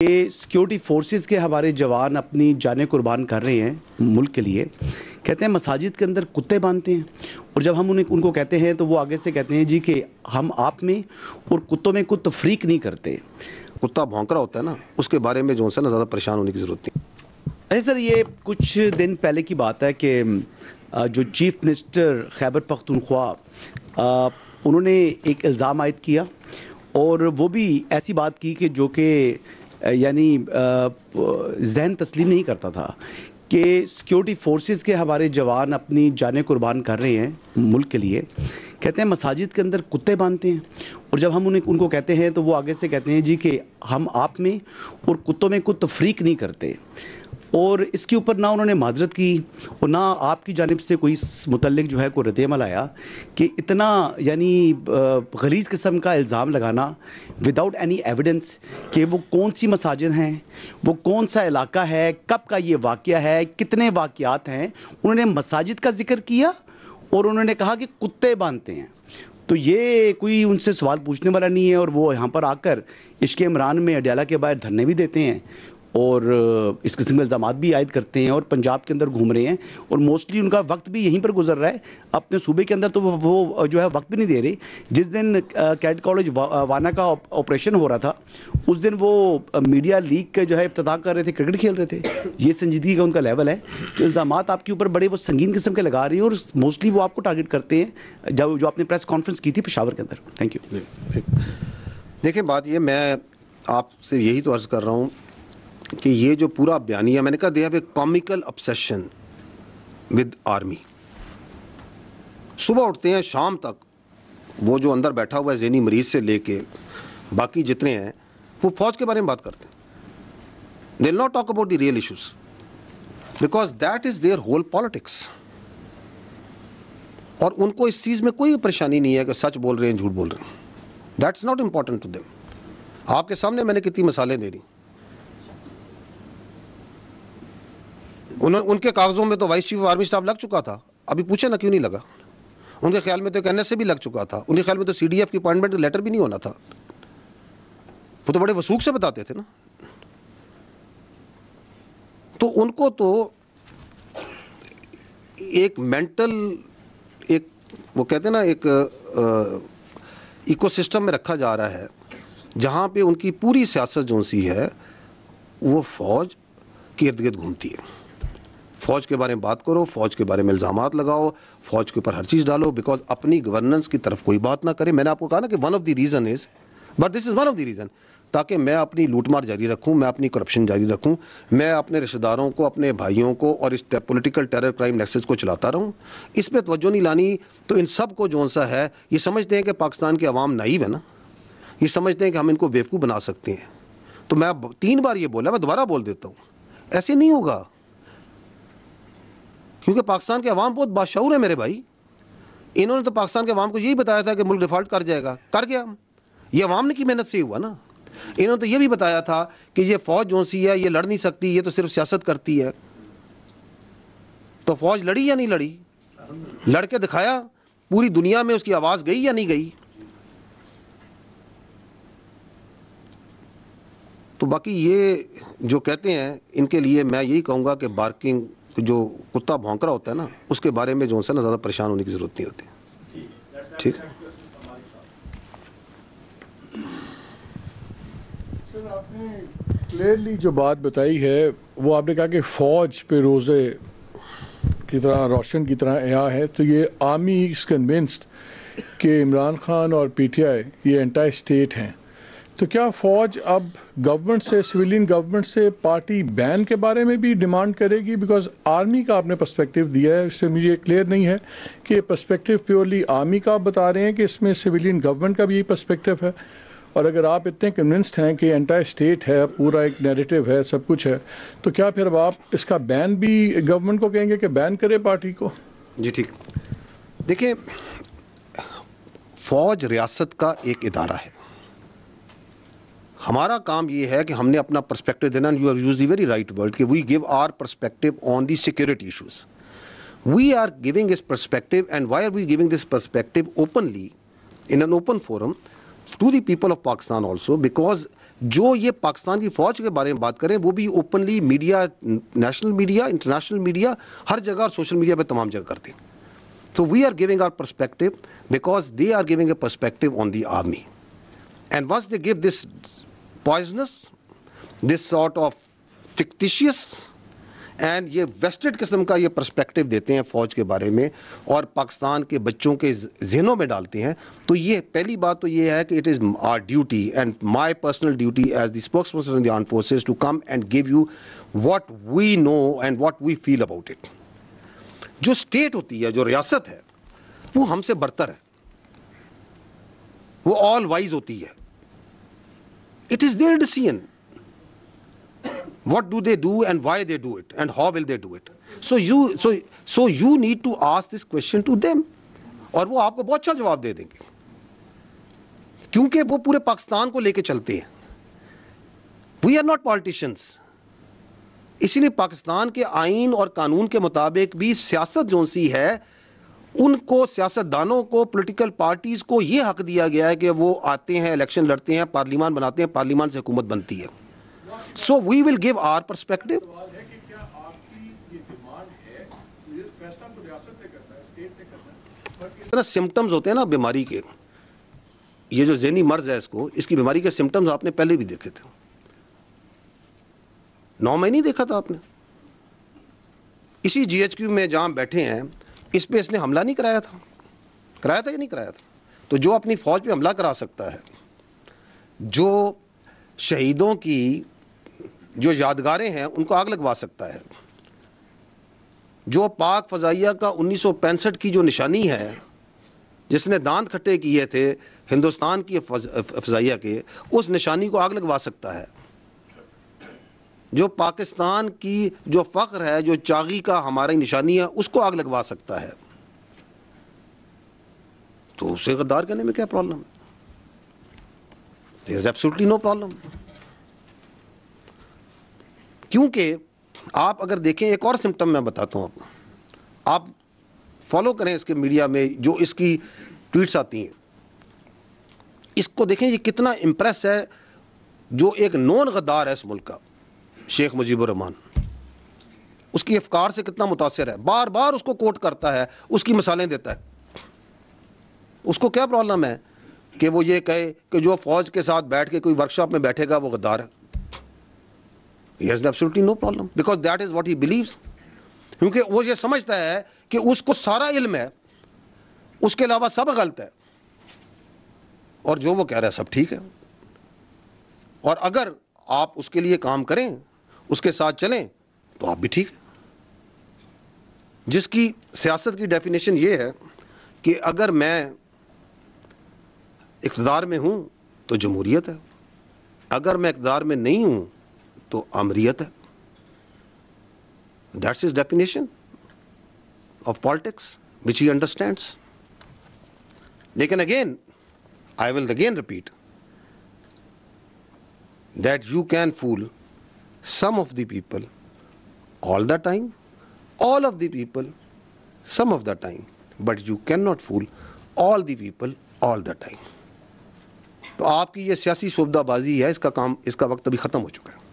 کہ security forces کے ہمارے جوان اپنی جانیں قربان کر رہے ہیں ملک کے لیے. کہتے ہیں مساجد کے اندر کتے باندھتے ہیں، اور جب ہم ان کو کہتے ہیں تو وہ آگے سے کہتے ہیں جی کہ ہم آپ میں اور کتوں میں کوئی تفریق نہیں کرتے. کتا بھونک رہا ہوتا ہے نا، اس کے بارے میں جو ہے نا زیادہ پریشان ہونے کی ضرورت نہیں. اچھا سر، یہ کچھ دن پہلے کی بات ہے کہ جو چیف منسٹر خیبر پختونخوا انہوں نے ایک الزام عائد کیا، اور وہ بھی ایسی بات کی کہ جو کہ یعنی ذہن تسلیم نہیں کرتا تھا کہ سیکیورٹی فورسز کے ہمارے جوان اپنی جانیں قربان کر رہے ہیں ملک کے لیے. کہتے ہیں مساجد کے اندر کتے باندھتے ہیں، اور جب ہم ان کو کہتے ہیں تو وہ آگے سے کہتے ہیں جی کہ ہم آپ میں اور کتوں میں کوئی تفریق نہیں کرتے. اور اس کے اوپر نہ انہوں نے معذرت کی اور نہ آپ کی جانب سے کوئی اس متعلق جو ہے کوئی رد عمل آیا کہ اتنا یعنی غلیظ قسم کا الزام لگانا وداؤٹ اینی ایویڈنس کہ وہ کون سی مساجد ہیں، وہ کون سا علاقہ ہے، کب کا یہ واقعہ ہے، کتنے واقعات ہیں. انہوں نے مساجد کا ذکر کیا اور انہوں نے کہا کہ کتے باندھتے ہیں. تو یہ کوئی ان سے سوال پوچھنے والا نہیں ہے، اور وہ یہاں پر آ کر عشق عمران میں اڈیالہ کے باہر دھرنے بھی دیتے ہیں اور اس قسم کے الزامات بھی عائد کرتے ہیں، اور پنجاب کے اندر گھوم رہے ہیں، اور موسٹلی ان کا وقت بھی یہیں پر گزر رہا ہے. اپنے صوبے کے اندر تو وہ جو ہے وقت بھی نہیں دے رہے. جس دن کیڈ کالج وانا کا آپریشن ہو رہا تھا اس دن وہ میڈیا لیگ کے جو ہے افتتاح کر رہے تھے، کرکٹ کھیل رہے تھے. یہ سنجیدگی کا ان کا لیول ہے. الزامات آپ کے اوپر بڑے وہ سنگین قسم کے لگا رہے ہیں، اور موسٹلی وہ آپ کو ٹارگٹ کرتے ہیں جو آپ نے پریس کانفرنس کی تھی پشاور کے اندر. Thank you. دیکھیں بات یہ، میں آپ سے یہی تو عرض کر رہا ہوں کہ یہ جو پورا بیانیہ میں نے کہا they have a comical obsession with army. صبح اٹھتے ہیں شام تک وہ جو اندر بیٹھا ہوا ہے ذہنی مریض سے لے کے باقی جتنے ہیں وہ فوج کے بارے میں بات کرتے ہیں. they will not talk about the real issues because that is their whole politics. اور ان کو اس چیز میں کوئی پریشانی نہیں ہے کہ سچ بول رہے ہیں جھوٹ بول رہے ہیں. that's not important to them. آپ کے سامنے میں نے کتنی مثالیں دے دی. ان کے کاغذوں میں تو vice chief of army staff لگ چکا تھا. ابھی پوچھے نا کیوں نہیں لگا. ان کے خیال میں تو کہنے سے بھی لگ چکا تھا. ان کے خیال میں تو سی ڈی ایف کی اپائنٹمنٹ لیٹر بھی نہیں ہونا تھا. وہ تو بڑے وثوق سے بتاتے تھے نا. تو ان کو تو ایک مینٹل ایک وہ کہتے ہیں نا ایک ایکو سسٹم میں رکھا جا رہا ہے جہاں پہ ان کی پوری سیاست جو سی ہے وہ فوج کے ارد گرد گھومتی ہے. فوج کے بارے میں بات کرو، فوج کے بارے میں الزامات لگاؤ، فوج کے اوپر ہر چیز ڈالو، بیکاز اپنی گورننس کی طرف کوئی بات نہ کرے. میں نے آپ کو کہا نا کہ one of the reason is, but this is one of the reason, تاکہ میں اپنی لوٹ مار جاری رکھوں، میں اپنی کرپشن جاری رکھوں، میں اپنے رشتہ داروں کو، اپنے بھائیوں کو اور اس پولیٹیکل ٹیرر کرائم نیکسس کو چلاتا رہوں. اس پہ توجہ نہیں لانی. تو ان سب کو جو سا ہے یہ سمجھتے ہیں کہ پاکستان کے عوام نائیو ہے نا، یہ سمجھتے ہیں کہ ہم ان کو بیوقوف بنا سکتے ہیں. تو میں 3 بار یہ بولا، میں دوبارہ بول دیتا ہوں، ایسے نہیں ہوگا. کیونکہ پاکستان کے عوام بہت باشعور ہے میرے بھائی. انہوں نے تو پاکستان کے عوام کو یہی بتایا تھا کہ ملک ڈیفالٹ کر جائے گا، کر گیا. یہ عوام نے کی محنت سے ہوا نا. انہوں نے تو یہ بھی بتایا تھا کہ یہ فوج جو سی ہے یہ لڑ نہیں سکتی، یہ تو صرف سیاست کرتی ہے. تو فوج لڑی یا نہیں لڑی؟ لڑ کے دکھایا. پوری دنیا میں اس کی آواز گئی یا نہیں گئی؟ تو باقی یہ جو کہتے ہیں ان کے لیے میں یہی کہوں گا کہ بارکنگ جو کتا بھونک رہا ہوتا ہے نا اس کے بارے میں جو ہے نا زیادہ پریشان ہونے کی ضرورت نہیں ہوتی. ٹھیک. سر آپ نے کلیئرلی جو بات بتائی ہے وہ آپ نے کہا کہ فوج پہ روزے کی طرح روشن کی طرح عیاں ہے. تو یہ آرمی از کنونسڈ کہ عمران خان اور پی ٹی آئی یہ انٹائی اسٹیٹ ہیں. تو کیا فوج اب گورنمنٹ سے، سویلین گورنمنٹ سے پارٹی بین کے بارے میں بھی ڈیمانڈ کرے گی؟ بیکاز آرمی کا آپ نے پرسپیکٹیو دیا ہے، اس سے مجھے کلیئر نہیں ہے کہ پرسپیکٹیو پیورلی آرمی کا آپ بتا رہے ہیں کہ اس میں سویلین گورنمنٹ کا بھی یہی پرسپیکٹیو ہے. اور اگر آپ اتنے کنونسڈ ہیں کہ انٹائر اسٹیٹ ہے، پورا ایک نیریٹو ہے، سب کچھ ہے، تو کیا پھر اب آپ اس کا بین بھی گورنمنٹ کو کہیں گے کہ بین کرے پارٹی کو؟ جی ٹھیک. دیکھیں، فوج ریاست کا ایک ادارہ ہے. ہمارا کام یہ ہے کہ ہم نے اپنا پرسپیکٹو دینا. You have used the very right word کہ we give our perspective on the security issues. We are giving this perspective. And why are we giving this perspective openly in an open forum to the people of Pakistan also, because جو یہ پاکستان کی فوج کے بارے میں بات کریں وہ بھی openly media, national media, international media, ہر جگہ اور سوشل میڈیا پہ تمام جگہ کرتے ہیں. So we are giving our perspective because they are giving a perspective on the army. And once they give this poisonous, this sort of fictitious and یہ vested قسم کا یہ پرسپیکٹو دیتے ہیں فوج کے بارے میں اور پاکستان کے بچوں کے ذہنوں میں ڈالتے ہیں, تو یہ پہلی بات تو یہ ہے کہ it is our duty and my personal duty as the spokesperson of the armed forces to come and give you what we know and what we feel about it. جو اسٹیٹ ہوتی ہے, جو ریاست ہے, وہ ہم سے برتر ہے, وہ آل وائز ہوتی ہے. It is there decision. What do they do and why they do it and how will they do it? So you need to ask this question to them. اور وہ آپ کو بہت اچھا جواب دے دیں گے کیونکہ وہ پورے پاکستان کو لے کے چلتے ہیں. We are not politicians. اسی لیے پاکستان کے آئین اور قانون کے مطابق بھی سیاست جو سی ہے ان کو, سیاست دانوں کو, پولیٹیکل پارٹیز کو یہ حق دیا گیا ہے کہ وہ آتے ہیں, الیکشن لڑتے ہیں, پارلیمان بناتے ہیں, پارلیمان سے حکومت بنتی ہے. So we will give our perspective. Symptoms ہوتے ہیں نا بیماری کے, یہ جو ذہنی مرض ہے اس کی بیماری کے سمٹمز آپ نے پہلے بھی دیکھے تھے. 9 مہینے دیکھا تھا آپ نے. اسی GHQ میں جہاں بیٹھے ہیں اس پہ اس نے حملہ نہیں کرایا تھا یا نہیں کرایا تھا. تو جو اپنی فوج پہ حملہ کرا سکتا ہے, جو شہیدوں کی جو یادگاریں ہیں ان کو آگ لگوا سکتا ہے, جو پاک فضائیہ کا 1965 کی جو نشانی ہے جس نے دانت کھٹے کیے تھے ہندوستان کی فضائیہ کے, اس نشانی کو آگ لگوا سکتا ہے, جو پاکستان کی جو فخر ہے, جو چاغی کا ہماری نشانی ہے, اس کو آگ لگوا سکتا ہے. تو اسے غدار کہنے میں کیا پرابلم ہے؟ There is absolutely no problem. کیونکہ آپ اگر دیکھیں, ایک اور سمٹم میں بتاتا ہوں آپ فالو کریں اس کے میڈیا میں جو اس کی ٹویٹس آتی ہیں, اس کو دیکھیں یہ کتنا امپریس ہے. جو ایک نون غدار ہے اس ملک کا, شیخ مجیب الرحمان, اس کی افکار سے کتنا متاثر ہے, بار بار اس کو کوٹ کرتا ہے, اس کی مثالیں دیتا ہے. اس کو کیا پرابلم ہے کہ وہ یہ کہے کہ جو فوج کے ساتھ بیٹھ کے کوئی ورکشاپ میں بیٹھے گا وہ غدار ہے؟ He has absolutely no problem because that is what he believes. کیونکہ وہ یہ سمجھتا ہے کہ اس کو سارا علم ہے, اس کے علاوہ سب غلط ہے, اور جو وہ کہہ رہا ہے سب ٹھیک ہے. اور اگر آپ اس کے لیے کام کریں, اس کے ساتھ چلیں, تو آپ بھی ٹھیک ہیں. جس کی سیاست کی ڈیفینیشن یہ ہے کہ اگر میں اقتدار میں ہوں تو جمہوریت ہے, اگر میں اقتدار میں نہیں ہوں تو آمریت ہے. That's his definition of politics which he understands. لیکن again, I will again repeat that you can fool some of the people all the time, all of the people some of the time, but you cannot fool all the people all the time. تو آپ کی یہ سیاسی شعبدہ بازی ہے, اس کا وقت ابھی ختم ہو چکا ہے.